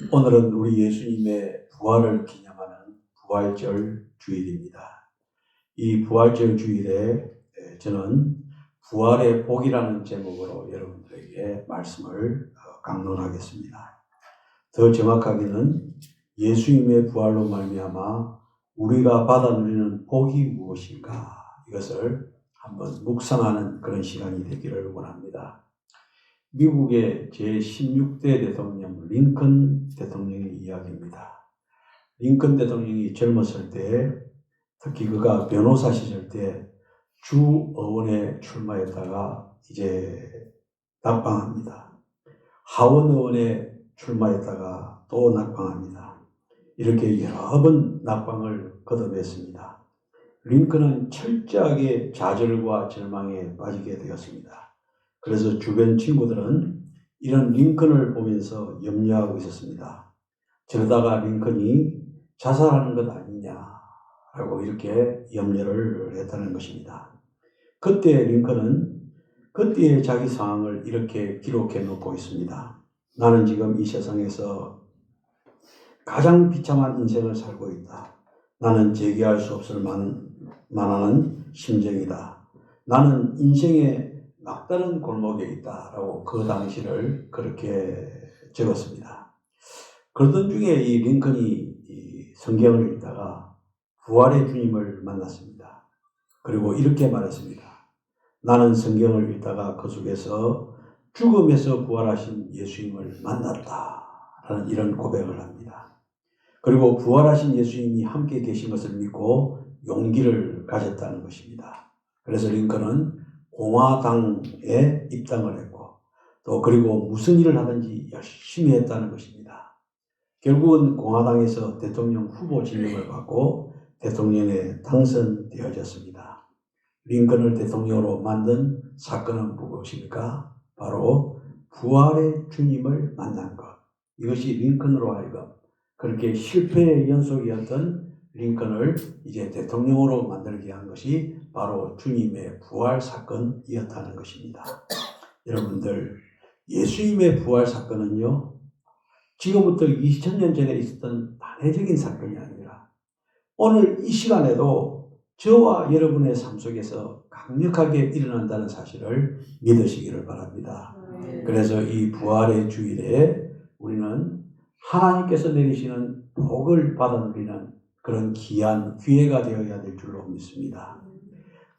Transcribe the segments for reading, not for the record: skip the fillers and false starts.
오늘은 우리 예수님의 부활을 기념하는 부활절 주일입니다. 이 부활절 주일에 저는 부활의 복이라는 제목으로 여러분들에게 말씀을 강론하겠습니다. 더 정확하게는 예수님의 부활로 말미암아 우리가 받아 누리는 복이 무엇인가, 이것을 한번 묵상하는 그런 시간이 되기를 원합니다. 미국의 제16대 대통령 링컨 대통령의 이야기입니다. 링컨 대통령이 젊었을 때, 특히 그가 변호사 시절 때 주의원에 출마했다가 이제 낙방합니다. 하원의원에 출마했다가 또 낙방합니다. 이렇게 여러 번 낙방을 거듭했습니다. 링컨은 철저하게 좌절과 절망에 빠지게 되었습니다. 그래서 주변 친구들은 이런 링컨을 보면서 염려하고 있었습니다. 저러다가 링컨이 자살하는 것 아니냐라고 이렇게 염려를 했다는 것입니다. 그때 링컨은 그때의 자기 상황을 이렇게 기록해 놓고 있습니다. 나는 지금 이 세상에서 가장 비참한 인생을 살고 있다. 나는 재기할 수 없을 만한 심정이다. 나는 인생의 막다른 골목에 있다라고 그 당시를 그렇게 적었습니다. 그러던 중에 이 링컨이 성경을 읽다가 부활의 주님을 만났습니다. 그리고 이렇게 말했습니다. 나는 성경을 읽다가 그 속에서 죽음에서 부활하신 예수님을 만났다라는 이런 고백을 합니다. 그리고 부활하신 예수님이 함께 계신 것을 믿고 용기를 가졌다는 것입니다. 그래서 링컨은 공화당에 입당을 했고, 또 그리고 무슨 일을 하든지 열심히 했다는 것입니다. 결국은 공화당에서 대통령 후보 지명을 받고 대통령에 당선되어졌습니다. 링컨을 대통령으로 만든 사건은 무엇입니까? 바로 부활의 주님을 만난 것. 이것이 링컨으로 하여금 그렇게 실패의 연속이었던 링컨을 이제 대통령으로 만들게 한 것이 바로 주님의 부활 사건이었다는 것입니다. 여러분들, 예수님의 부활 사건은요, 지금부터 2000년 전에 있었던 단회적인 사건이 아니라 오늘 이 시간에도 저와 여러분의 삶 속에서 강력하게 일어난다는 사실을 믿으시기를 바랍니다. 그래서 이 부활의 주일에 우리는 하나님께서 내리시는 복을 받아 누리는 그런 귀한 기회가 되어야 될 줄로 믿습니다.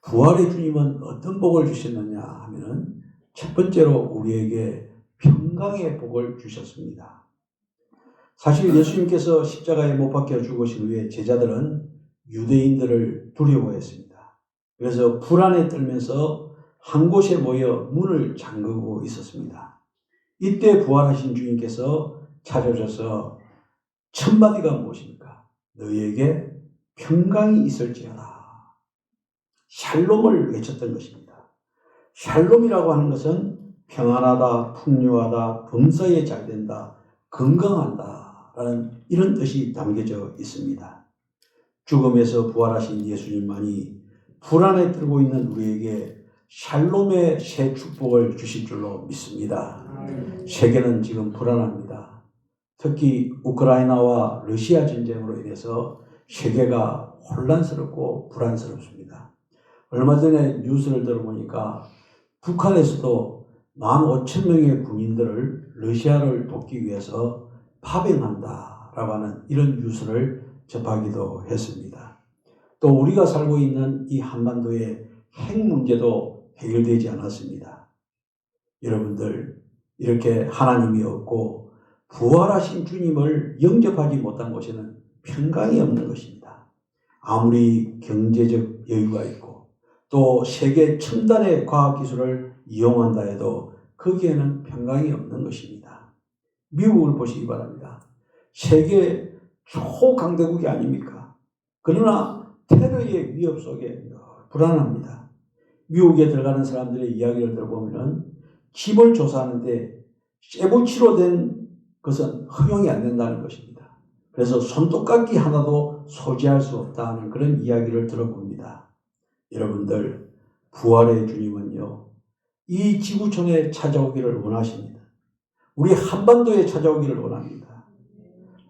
부활의 주님은 어떤 복을 주셨느냐 하면은 첫 번째로 우리에게 평강의 복을 주셨습니다. 사실 예수님께서 십자가에 못 박혀 죽으신 후에 제자들은 유대인들을 두려워했습니다. 그래서 불안에 떨면서 한 곳에 모여 문을 잠그고 있었습니다. 이때 부활하신 주님께서 찾아오셔서 첫 마디가 무엇입니까? 너희에게 평강이 있을지어다. 샬롬을 외쳤던 것입니다. 샬롬이라고 하는 것은 평안하다, 풍요하다, 범사에 잘 된다, 건강한다 라는 이런 뜻이 담겨져 있습니다. 죽음에서 부활하신 예수님만이 불안에 떨고 있는 우리에게 샬롬의 새 축복을 주실 줄로 믿습니다. 세계는 지금 불안합니다. 특히 우크라이나와 러시아 전쟁으로 인해서 세계가 혼란스럽고 불안스럽습니다. 얼마 전에 뉴스를 들어보니까 북한에서도 15,000명의 군인들을 러시아를 돕기 위해서 파병한다라고 하는 이런 뉴스를 접하기도 했습니다. 또 우리가 살고 있는 이 한반도의 핵 문제도 해결되지 않았습니다. 여러분들, 이렇게 하나님이 없고 부활하신 주님을 영접하지 못한 곳에는 평강이 없는 것입니다. 아무리 경제적 여유가 있고 또 세계 첨단의 과학기술을 이용한다 해도 거기에는 평강이 없는 것입니다. 미국을 보시기 바랍니다. 세계 초강대국이 아닙니까? 그러나 테러의 위협 속에 불안합니다. 미국에 들어가는 사람들의 이야기를 들어보면 집을 조사하는데 쇠붙이로 된 것은 허용이 안 된다는 것입니다. 그래서 손톱깎이 하나도 소지할 수 없다는 그런 이야기를 들어봅니다. 여러분들, 부활의 주님은요, 이 지구촌에 찾아오기를 원하십니다. 우리 한반도에 찾아오기를 원합니다.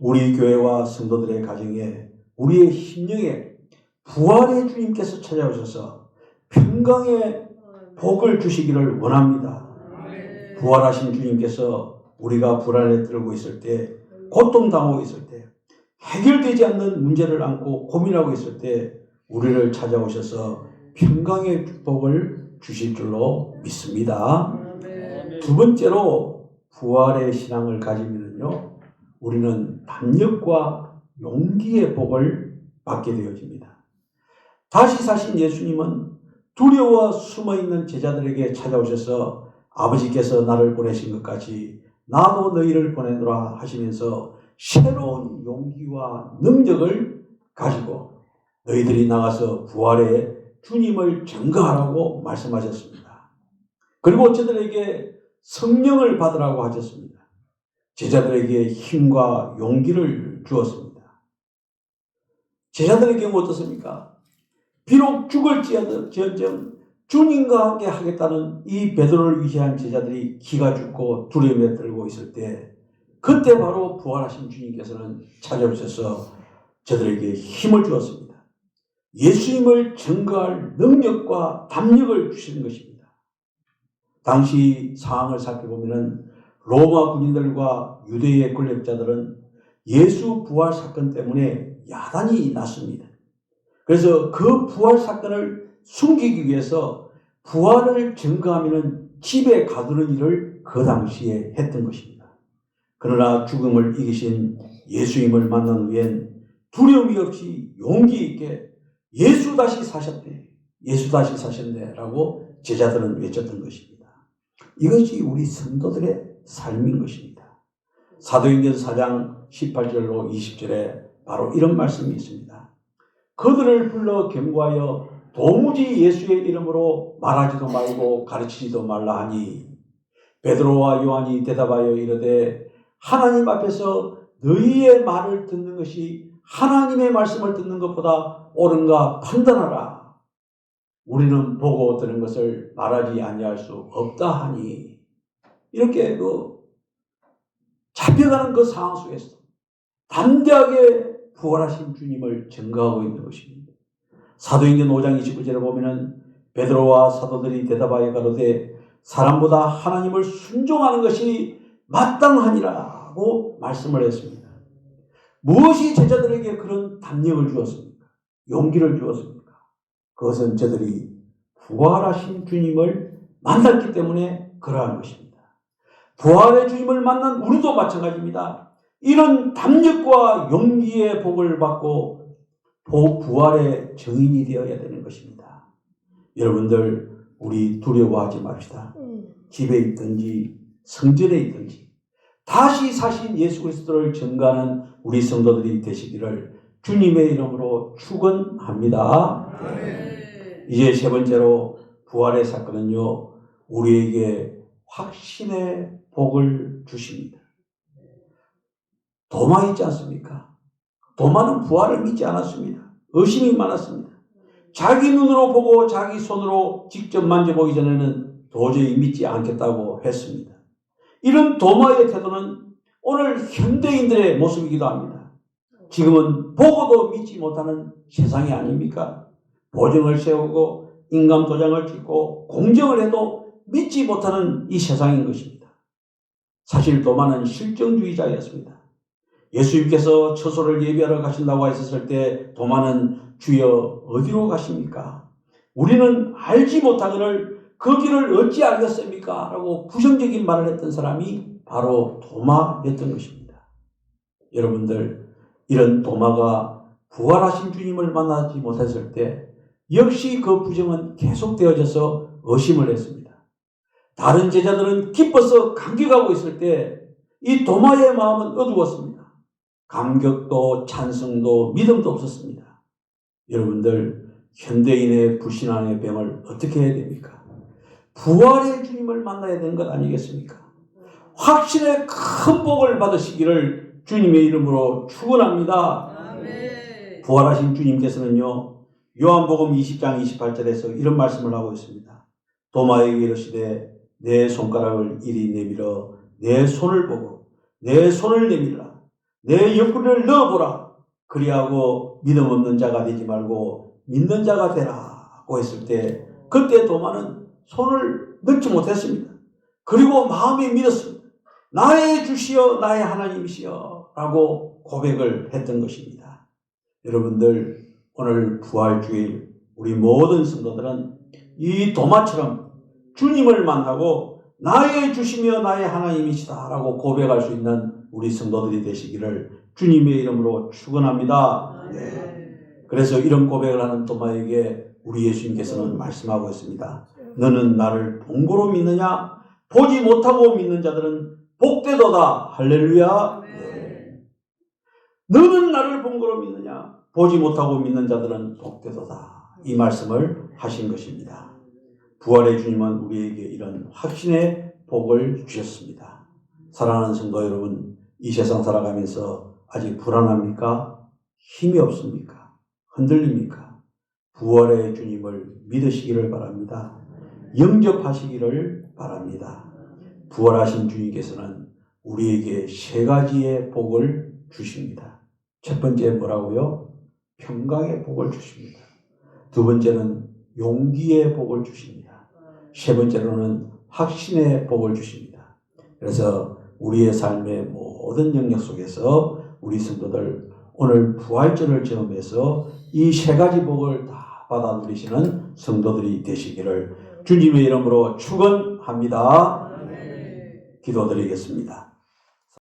우리 교회와 성도들의 가정에, 우리의 심령에 부활의 주님께서 찾아오셔서 평강의 복을 주시기를 원합니다. 부활하신 주님께서 우리가 불안에 떨고 있을 때, 고통당하고 있을 때, 해결되지 않는 문제를 안고 고민하고 있을 때 우리를 찾아오셔서 평강의 축복을 주실 줄로 믿습니다. 두 번째로 부활의 신앙을 가지면요, 우리는 담력과 용기의 복을 받게 되어집니다. 다시 사신 예수님은 두려워 숨어있는 제자들에게 찾아오셔서 아버지께서 나를 보내신 것 같이 나도 너희를 보내노라 하시면서 새로운 용기와 능력을 가지고 너희들이 나가서 부활의 주님을 증거하라고 말씀하셨습니다. 그리고 저들에게 성령을 받으라고 하셨습니다. 제자들에게 힘과 용기를 주었습니다. 제자들의 경우 어떻습니까? 비록 죽을지언정 주님과 함께 하겠다는 이 베드로를 위한 제자들이 기가 죽고 두려움에 떨고 있을 때, 그때 바로 부활하신 주님께서는 찾아오셔서 저들에게 힘을 주었습니다. 예수님을 증거할 능력과 담력을 주시는 것입니다. 당시 상황을 살펴보면 로마 군인들과 유대의 권력자들은 예수 부활 사건 때문에 야단이 났습니다. 그래서 그 부활 사건을 숨기기 위해서 부활을 증거하면 집에 가두는 일을 그 당시에 했던 것입니다. 그러나 죽음을 이기신 예수님을 만난 후엔 두려움이 없이 용기 있게 예수 다시 사셨네, 예수 다시 사셨네 라고 제자들은 외쳤던 것입니다. 이것이 우리 성도들의 삶인 것입니다. 사도행전 4장 18절로 20절에 바로 이런 말씀이 있습니다. 그들을 불러 경고하여 도무지 예수의 이름으로 말하지도 말고 가르치지도 말라 하니, 베드로와 요한이 대답하여 이르되 하나님 앞에서 너희의 말을 듣는 것이 하나님의 말씀을 듣는 것보다 옳은가 판단하라. 우리는 보고 들은 것을 말하지 아니할 수 없다 하니, 이렇게 잡혀가는 그 상황 속에서 담대하게 부활하신 주님을 증거하고 있는 것입니다. 사도행전 5장 29절에 보면은 베드로와 사도들이 대답하여 가로되 사람보다 하나님을 순종하는 것이 마땅하니라고 말씀을 했습니다. 무엇이 제자들에게 그런 담력을 주었습니까? 용기를 주었습니까? 그것은 저들이 부활하신 주님을 만났기 때문에 그러한 것입니다. 부활의 주님을 만난 우리도 마찬가지입니다. 이런 담력과 용기의 복을 받고 부활의 증인이 되어야 되는 것입니다. 여러분들, 우리 두려워하지 맙시다. 집에 있든지 성전에 있든지 다시 사신 예수 그리스도를 증거하는 우리 성도들이 되시기를 주님의 이름으로 축원합니다. 네. 이제 세 번째로 부활의 사건은요, 우리에게 확신의 복을 주십니다. 도마 있지 않습니까? 도마는 부활을 믿지 않았습니다. 의심이 많았습니다. 자기 눈으로 보고 자기 손으로 직접 만져보기 전에는 도저히 믿지 않겠다고 했습니다. 이런 도마의 태도는 오늘 현대인들의 모습이기도 합니다. 지금은 보고도 믿지 못하는 세상이 아닙니까? 보증을 세우고 인감 도장을 찍고 공정을 해도 믿지 못하는 이 세상인 것입니다. 사실 도마는 실정주의자였습니다. 예수님께서 처소를 예비하러 가신다고 하셨을 때 도마는 주여 어디로 가십니까? 우리는 알지 못하거늘 그 길을 어찌 알겠습니까? 라고 부정적인 말을 했던 사람이 바로 도마였던 것입니다. 여러분들, 이런 도마가 부활하신 주님을 만나지 못했을 때 역시 그 부정은 계속되어져서 의심을 했습니다. 다른 제자들은 기뻐서 감격하고 있을 때 이 도마의 마음은 어두웠습니다. 감격도 찬성도 믿음도 없었습니다. 여러분들, 현대인의 불신앙의 병을 어떻게 해야 됩니까? 부활의 주님을 만나야 되는 것 아니겠습니까? 확신의 큰 복을 받으시기를 주님의 이름으로 축원합니다. 아멘. 부활하신 주님께서는요, 요한복음 20장 28절에서 이런 말씀을 하고 있습니다. 도마에게 이르시되 내 손가락을 이리 내밀어 내 손을 보고 내 손을 내밀라. 내 옆구리를 넣어보라. 그리하고 믿음 없는 자가 되지 말고 믿는 자가 되라고 했을 때 그때 도마는 손을 넣지 못했습니다. 그리고 마음에 믿었습니다. 나의 주시여 나의 하나님이시여 라고 고백을 했던 것입니다. 여러분들 오늘 부활주일 우리 모든 성도들은 이 도마처럼 주님을 만나고 나의 주시며 나의 하나님이시다 라고 고백할 수 있는 우리 성도들이 되시기를 주님의 이름으로 축원합니다. 네. 그래서 이런 고백을 하는 도마에게 우리 예수님께서는 말씀하고 있습니다. 너는 나를 본고로 믿느냐? 보지 못하고 믿는 자들은 복되도다. 할렐루야. 네. 너는 나를 본고로 믿느냐? 보지 못하고 믿는 자들은 복되도다. 이 말씀을 하신 것입니다. 부활의 주님은 우리에게 이런 확신의 복을 주셨습니다. 사랑하는 성도 여러분, 이 세상 살아가면서 아직 불안합니까? 힘이 없습니까? 흔들립니까? 부활의 주님을 믿으시기를 바랍니다. 영접하시기를 바랍니다. 부활하신 주님께서는 우리에게 세 가지의 복을 주십니다. 첫 번째 뭐라고요? 평강의 복을 주십니다. 두 번째는 용기의 복을 주십니다. 세 번째로는 확신의 복을 주십니다. 그래서 우리의 삶의 모든 영역 속에서 우리 성도들 오늘 부활절을 경험해서 이 세 가지 복을 다 받아 누리시는 성도들이 되시기를 주님의 이름으로 축원합니다. 기도드리겠습니다.